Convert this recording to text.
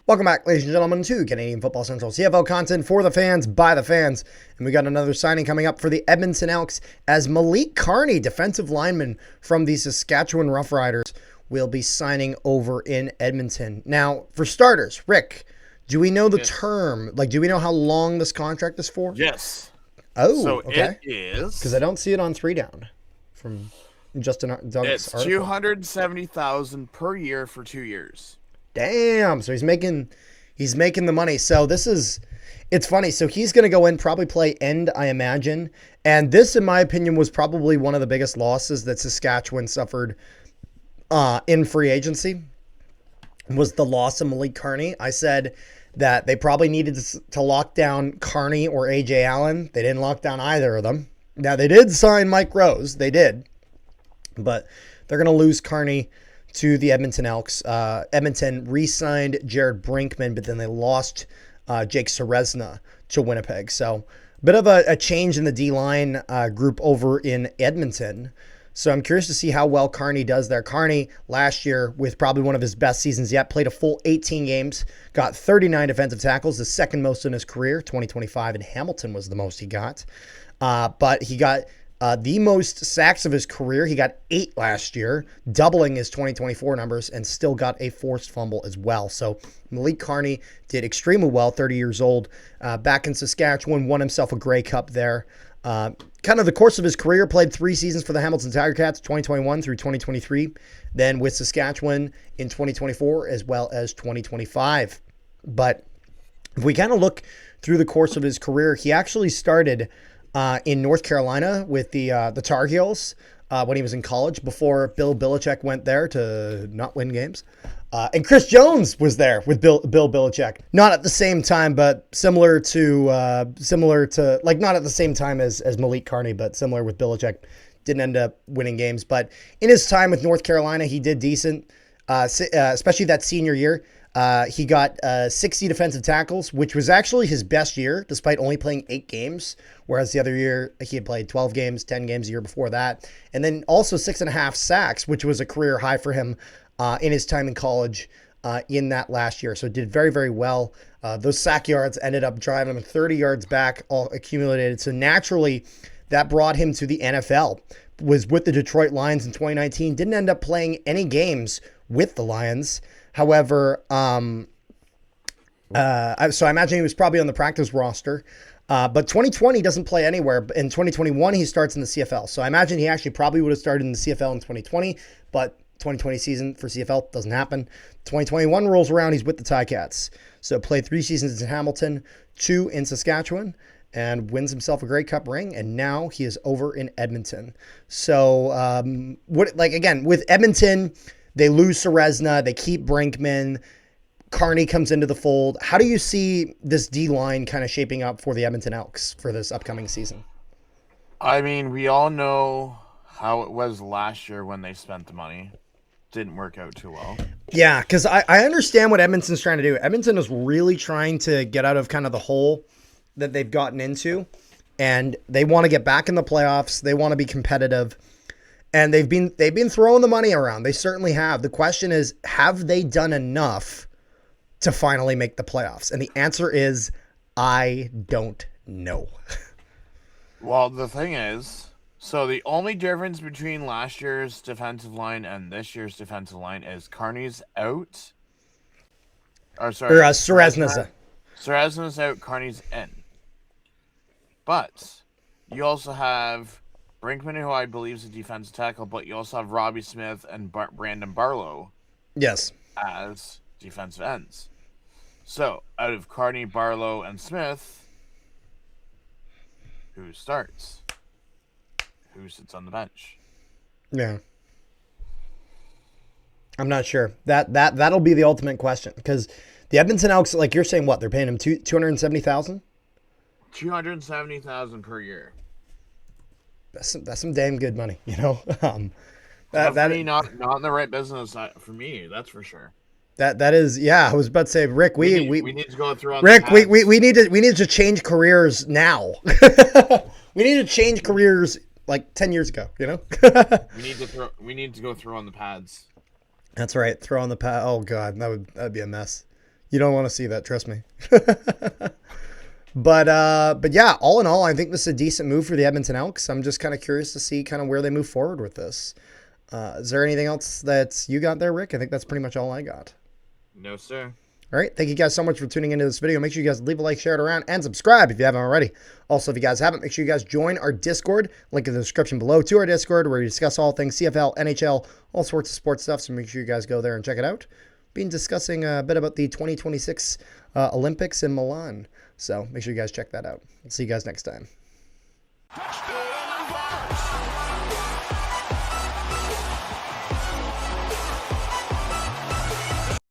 Welcome back, ladies and gentlemen, to Canadian Football Central CFL content for the fans, by the fans. And we got another signing coming up for the Edmonton Elks as Malik Carney, defensive lineman from the Saskatchewan Roughriders, will be signing over in Edmonton. Now, for starters, Rick, do we know the term? Like, do we know how long this contract is for? Yes. Oh, so okay. It is. Because I don't see it on 3Down from Justin Douglas. It's $270,000 per year for 2 years. Damn. So he's making the money. So it's funny. So he's going to go in, probably play end, I imagine. And this, in my opinion, was probably one of the biggest losses that Saskatchewan suffered in free agency, was the loss of Malik Carney. I said that they probably needed to lock down Carney or A.J. Allen. They didn't lock down either of them. Now, they did sign Mike Rose. They did. But they're going to lose Carney to the Edmonton Elks. Edmonton re-signed Jared Brinkman, but then they lost Jake Serezna to Winnipeg. So bit of a change in the D-line group over in Edmonton. So I'm curious to see how well Carney does there. Carney, last year, with probably one of his best seasons yet, played a full 18 games, got 39 defensive tackles, the second most in his career. 2025 in Hamilton was the most he got. But he got the most sacks of his career. He got 8 last year, doubling his 2024 numbers, and still got a forced fumble as well. So Malik Carney did extremely well, 30 years old, back in Saskatchewan, won himself a Grey Cup there. Kind of the course of his career, played 3 seasons for the Hamilton Tiger Cats, 2021 through 2023, then with Saskatchewan in 2024 as well as 2025. But if we kind of look through the course of his career, he actually started in North Carolina with the Tar Heels when he was in college, before Bill Belichick went there to not win games. And Chris Jones was there with Bill Belichick. Not at the same time, but similar to like, not at the same time as Malik Carney, but similar with Belichick. Didn't end up winning games. But in his time with North Carolina, he did decent, especially that senior year. He got 60 defensive tackles, which was actually his best year, despite only playing 8 games, whereas the other year he had played 12 games, 10 games a year before that. And then also 6.5 sacks, which was a career high for him in his time in college in that last year. So did very, very well. Those sack yards ended up driving him 30 yards back, all accumulated. So naturally, that brought him to the NFL. Was with the Detroit Lions in 2019. Didn't end up playing any games with the Lions. However, so I imagine he was probably on the practice roster. But 2020 doesn't play anywhere. In 2021, he starts in the CFL. So I imagine he actually probably would have started in the CFL in 2020, but 2020 season for CFL doesn't happen. 2021 rolls around, he's with the Ticats. So played 3 seasons in Hamilton, 2 in Saskatchewan, and wins himself a Grey Cup ring, and now he is over in Edmonton. So, again, with Edmonton, they lose Serezna, they keep Brinkman, Carney comes into the fold. How do you see this D-line kind of shaping up for the Edmonton Elks for this upcoming season? I mean, we all know how it was last year when they spent the money. Didn't work out too well. Yeah, because I understand what Edmonton's trying to do. Edmonton is really trying to get out of kind of the hole that they've gotten into, and they want to get back in the playoffs. They want to be competitive, and they've been throwing the money around. They certainly have. The question is, have they done enough to finally make the playoffs? And the answer is, I don't know. Well, the thing is, so the only difference between last year's defensive line and this year's defensive line is Carney's out. Serezna's out. Serezna's out, Carney's in. But you also have Brinkman, who I believe is a defensive tackle, but you also have Robbie Smith and Brandon Barlow. Yes. As defensive ends. So, out of Carney, Barlow, and Smith, who starts? Who sits on the bench? Yeah. I'm not sure. That'll be the ultimate question, because the Edmonton Elks, like you're saying, what, they're paying him $270,000? $270,000 per year. That's some damn good money, you know. Definitely not in the right business for me. That's for sure. That is, yeah. I was about to say, Rick, we need to go through. Rick, we need to change careers now. We need to change careers like 10 years ago, you know? We need to go throw on the pads. That's right. Throw on the pad. Oh God, that'd be a mess. You don't want to see that, trust me. But yeah, all in all, I think this is a decent move for the Edmonton Elks. I'm just kind of curious to see kind of where they move forward with this. Is there anything else that you got there, Rick? I think that's pretty much all I got. No, sir. All right. Thank you guys so much for tuning into this video. Make sure you guys leave a like, share it around, and subscribe if you haven't already. Also, if you guys haven't, make sure you guys join our Discord. Link in the description below to our Discord where we discuss all things CFL, NHL, all sorts of sports stuff. So make sure you guys go there and check it out. Been discussing a bit about the 2026 Olympics in Milan. So make sure you guys check that out. I'll see you guys next time.